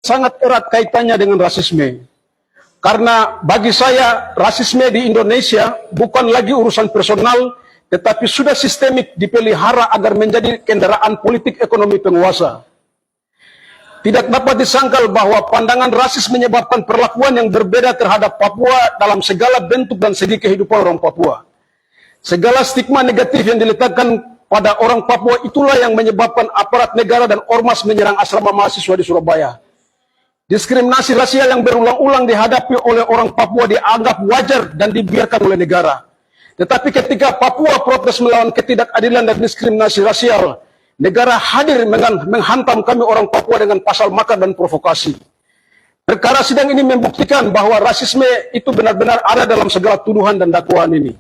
sangat erat kaitannya dengan rasisme. Karena bagi saya, rasisme di Indonesia bukan lagi urusan personal, tetapi sudah sistemik dipelihara agar menjadi kendaraan politik ekonomi penguasa. Tidak dapat disangkal bahwa pandangan rasis menyebabkan perlakuan yang berbeda terhadap Papua dalam segala bentuk dan segi kehidupan orang Papua. Segala stigma negatif yang diletakkan pada orang Papua itulah yang menyebabkan aparat negara dan ormas menyerang asrama mahasiswa di Surabaya. Diskriminasi rasial yang berulang-ulang dihadapi oleh orang Papua dianggap wajar dan dibiarkan oleh negara. Tetapi ketika Papua protes melawan ketidakadilan dan diskriminasi rasial, negara hadir menghantam kami orang Papua dengan pasal makar dan provokasi. Perkara sidang ini membuktikan bahwa rasisme itu benar-benar ada dalam segala tuduhan dan dakwaan ini.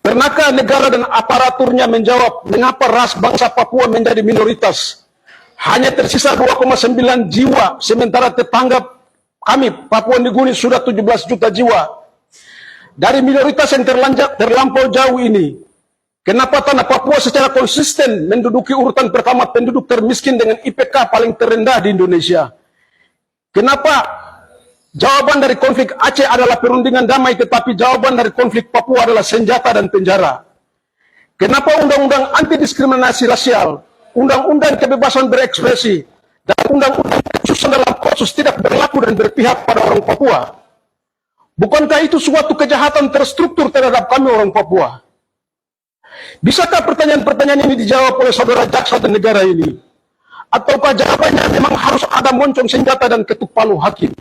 Pernahkah negara dan aparaturnya menjawab mengapa ras bangsa Papua menjadi minoritas? Hanya tersisa 2,9 jiwa, sementara tetangga kami, Papua Nugini, sudah 17 juta jiwa. Dari minoritas yang terlampau jauh ini, kenapa tanah Papua secara konsisten menduduki urutan pertama penduduk termiskin dengan IPK paling terendah di Indonesia? Kenapa jawaban dari konflik Aceh adalah perundingan damai, tetapi jawaban dari konflik Papua adalah senjata dan penjara? Kenapa undang-undang anti diskriminasi rasial, undang-undang kebebasan berekspresi, dan undang-undang kekhususan dalam kasus tidak berlaku dan berpihak pada orang Papua? Bukankah itu suatu kejahatan terstruktur terhadap kami orang Papua? Bisakah pertanyaan-pertanyaan ini dijawab oleh saudara jaksa dan negara ini? Ataukah jawabannya memang harus ada moncong senjata dan ketuk palu hakim?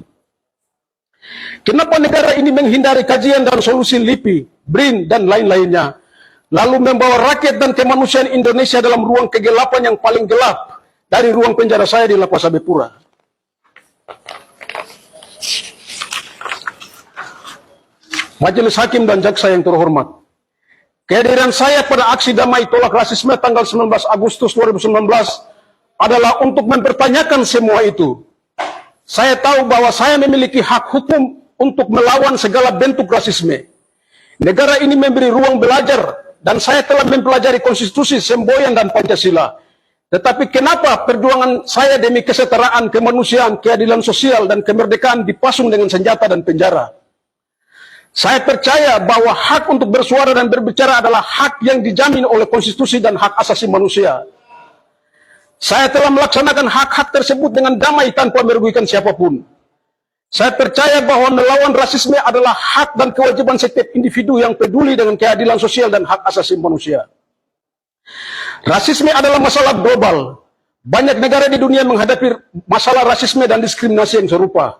Kenapa negara ini menghindari kajian dan solusi LIPI, BRIN, dan lain-lainnya, lalu membawa rakyat dan kemanusiaan Indonesia dalam ruang kegelapan yang paling gelap dari ruang penjara saya di Lapas Habepura? Majelis Hakim dan Jaksa yang terhormat, kehadiran saya pada aksi damai tolak rasisme tanggal 19 Agustus 2019 adalah untuk mempertanyakan semua itu. Saya tahu bahwa saya memiliki hak hukum untuk melawan segala bentuk rasisme. Negara ini memberi ruang belajar, dan saya telah mempelajari konstitusi, semboyan, dan Pancasila. Tetapi kenapa perjuangan saya demi kesetaraan, kemanusiaan, keadilan sosial, dan kemerdekaan dipasung dengan senjata dan penjara? Saya percaya bahwa hak untuk bersuara dan berbicara adalah hak yang dijamin oleh konstitusi dan hak asasi manusia. Saya telah melaksanakan hak-hak tersebut dengan damai tanpa merugikan siapapun. Saya percaya bahwa melawan rasisme adalah hak dan kewajiban setiap individu yang peduli dengan keadilan sosial dan hak asasi manusia. Rasisme adalah masalah global. Banyak negara di dunia menghadapi masalah rasisme dan diskriminasi yang serupa.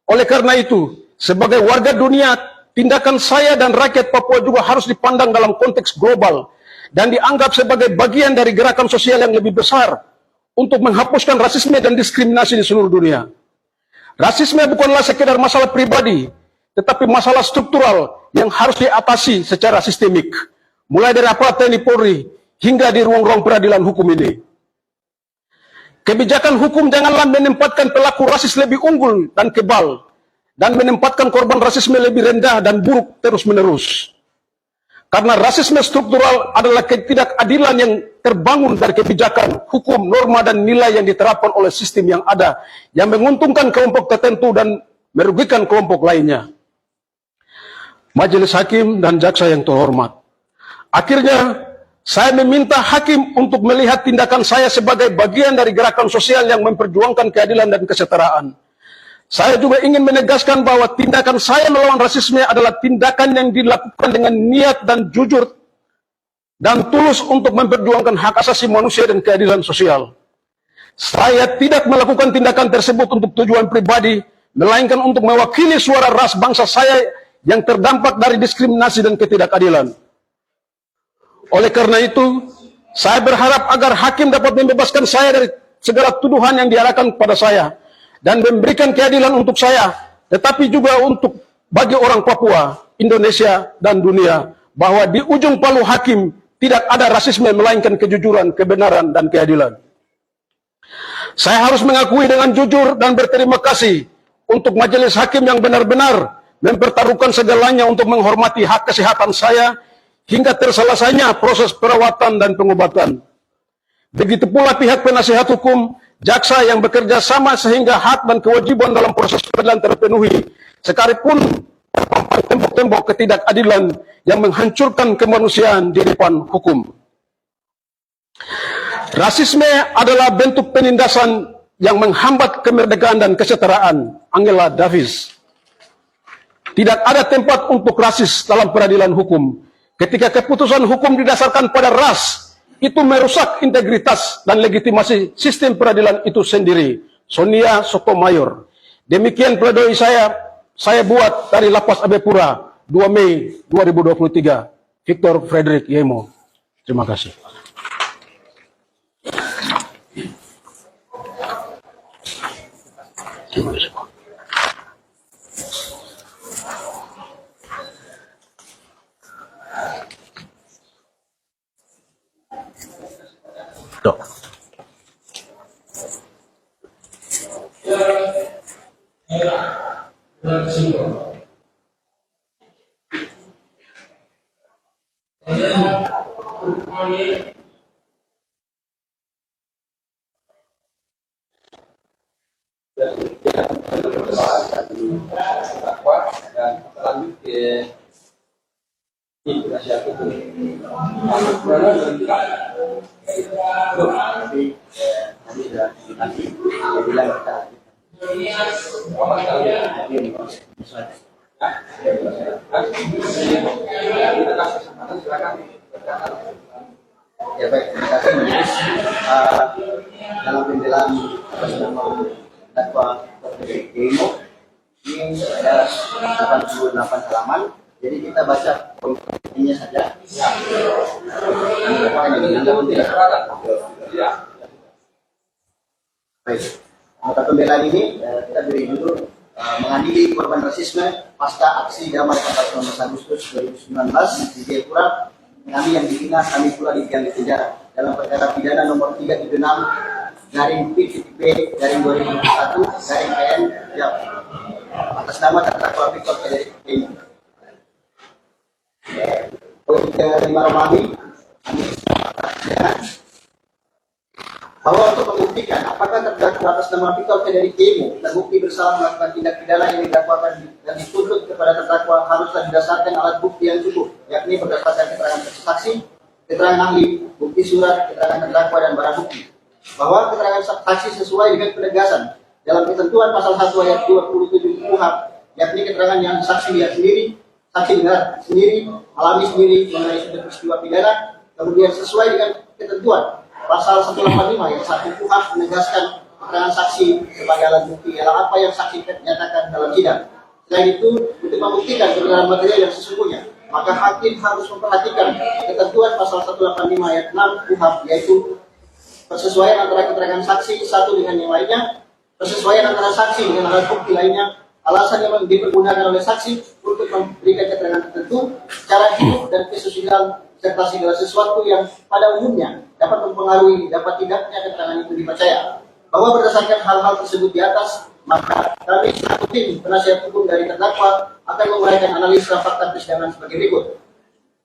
Oleh karena itu, sebagai warga dunia, tindakan saya dan rakyat Papua juga harus dipandang dalam konteks global dan dianggap sebagai bagian dari gerakan sosial yang lebih besar untuk menghapuskan rasisme dan diskriminasi di seluruh dunia. Rasisme bukanlah sekedar masalah pribadi, tetapi masalah struktural yang harus diatasi secara sistemik, mulai dari aparat TNI Polri hingga di ruang-ruang peradilan hukum ini. Kebijakan hukum janganlah menempatkan pelaku rasis lebih unggul dan kebal, dan menempatkan korban rasisme lebih rendah dan buruk terus-menerus. Karena rasisme struktural adalah ketidakadilan yang terbangun dari kebijakan, hukum, norma, dan nilai yang diterapkan oleh sistem yang ada, yang menguntungkan kelompok tertentu dan merugikan kelompok lainnya. Majelis Hakim dan Jaksa yang terhormat, akhirnya saya meminta hakim untuk melihat tindakan saya sebagai bagian dari gerakan sosial yang memperjuangkan keadilan dan kesetaraan. Saya juga ingin menegaskan bahwa tindakan saya melawan rasisme adalah tindakan yang dilakukan dengan niat dan jujur dan tulus untuk memperjuangkan hak asasi manusia dan keadilan sosial. Saya tidak melakukan tindakan tersebut untuk tujuan pribadi, melainkan untuk mewakili suara ras bangsa saya yang terdampak dari diskriminasi dan ketidakadilan. Oleh karena itu, saya berharap agar hakim dapat membebaskan saya dari segala tuduhan yang diarahkan kepada saya, dan memberikan keadilan untuk saya, tetapi juga untuk bagi orang Papua, Indonesia, dan dunia, bahwa di ujung palu hakim tidak ada rasisme melainkan kejujuran, kebenaran, dan keadilan. Saya harus mengakui dengan jujur dan berterima kasih untuk majelis hakim yang benar-benar mempertaruhkan segalanya untuk menghormati hak kesehatan saya hingga terselesainya proses perawatan dan pengobatan. Begitu pula pihak penasihat hukum jaksa yang bekerja sama sehingga hak dan kewajiban dalam proses peradilan terpenuhi, sekalipun tembok-tembok ketidakadilan yang menghancurkan kemanusiaan di depan hukum. Rasisme adalah bentuk penindasan yang menghambat kemerdekaan dan kesetaraan. Angela Davis. Tidak ada tempat untuk rasis dalam peradilan hukum. Ketika keputusan hukum didasarkan pada ras, itu merusak integritas dan legitimasi sistem peradilan itu sendiri. Sonia Sotomayor. Demikian pledoi saya buat dari Lapas Abepura 2 Mei 2023. Victor Frederick Yemo. Terima kasih. Dok. Ya baik, terima kasih Majelis. Dalam pembelaan atas nama dakwa Frederick Yemo ini ada 88 halaman. Jadi kita baca intinya saja. Baik, maka pembelaan ini kita beri judul mengadili korban rasisme pasca aksi damai 14 Agustus 2019 di Jayapura. Kami yang dihina, kami pula dibiarkan di penjara dalam perkara pidana nomor 376 garing PTP garing 2021 garing PN Jap atas nama terdakwa Victor Frederick Yemo. Untuk lima Romani bahwa untuk membuktikan apakah terdakwa atas nama Victor Frederick Yemo terbukti bersalah melakukan tindak pidana yang didakwakan dan dituntut kepada terdakwa haruslah didasarkan alat bukti yang cukup, yakni berdasarkan keterangan saksi, keterangan ahli, bukti surat, keterangan terdakwa dan barang bukti. Bahwa keterangan saksi sesuai dengan penegasan dalam ketentuan pasal 1 ayat 27 KUHP, yakni keterangan yang saksi lihat sendiri, saksi dengar sendiri, alami sendiri mengenai suatu peristiwa pidana, kemudian sesuai dengan ketentuan pasal 185 ayat 1 KUHP menegaskan keterangan saksi sebagai alat bukti ialah apa yang saksi nyatakan dalam sidang. Selain itu, untuk membuktikan kebenaran material yang sesungguhnya, maka hakim harus memperhatikan ketentuan pasal 185 ayat 6 KUHP, yaitu persesuaian antara keterangan saksi satu dengan yang lainnya, persesuaian antara saksi dengan alat bukti lainnya, alasan yang dipergunakan oleh saksi untuk memberikan keterangan tertentu, cara hidup dan kesusilaan serta segala sesuatu yang pada umumnya dapat mempengaruhi dapat tidaknya keterangan itu dipercaya. Bahwa berdasarkan hal-hal tersebut di atas, maka kami selaku tim penasihat hukum dari terdakwa akan menguraikan analisa fakta persidangan sebagai berikut.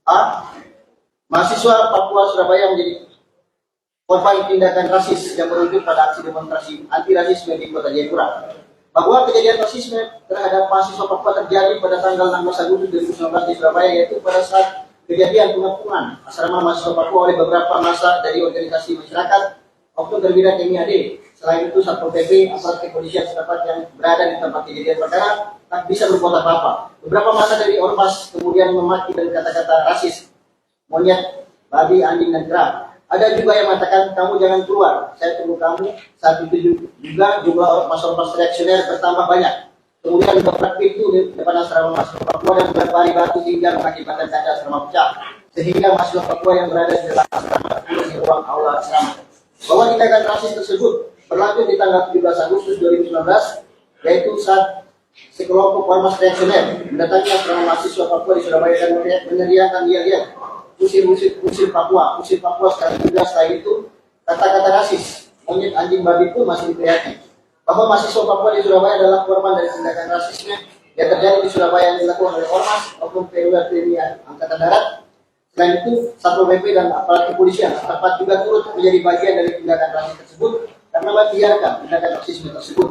A. Mahasiswa Papua Surabaya menjadi korban tindakan rasis yang merujuk pada aksi demonstrasi anti rasisme di Kota Jayapura. Bahwa kejadian rasisme terhadap mahasiswa Papua terjadi pada tanggal 16 Agustus 2019 di Surabaya, yaitu pada saat kejadian pengepungan asrama mahasiswa Papua oleh beberapa massa dari organisasi masyarakat oknum terbidat MIAD. Selain itu, Satpol PP, aparat kepolisian setempat yang berada di tempat kejadian perkara tak bisa berbuat apa-apa. Beberapa massa dari Ormas kemudian memaki dan kata-kata rasis, monyet, babi, anjing, dan kera. Ada juga yang mengatakan, kamu jangan keluar, saya tunggu kamu. Saat itu juga jumlah ormas reaksioner bertambah banyak. Kemudian beberapa pintu di depan asrama mahasiswa Papua dan melempari batu hingga mengakibatkan kaca asrama pecah. Sehingga mahasiswa Papua yang berada di dalam asrama turun di ruang aula asrama. Bahwa tindakan rasis tersebut berlanjut di tanggal 17 Agustus 2019, yaitu saat sekelompok ormas reaksioner mendatangi asrama mahasiswa Papua di Surabaya dan meneriakkan yel-yel usir Papua sekali juga. Setelah itu kata-kata rasis, monyet, anjing, babi pun masih diteriaki. Bahwa mahasiswa Papua di Surabaya adalah korban dari tindakan rasisme yang terjadi di Surabaya yang dilakukan oleh Ormas oknum perwira TNI Angkatan Darat. Selain itu, Satpol PP dan aparat kepolisian setempat juga turut menjadi bagian dari tindakan rasis tersebut karena membiarkan tindakan rasisme tersebut.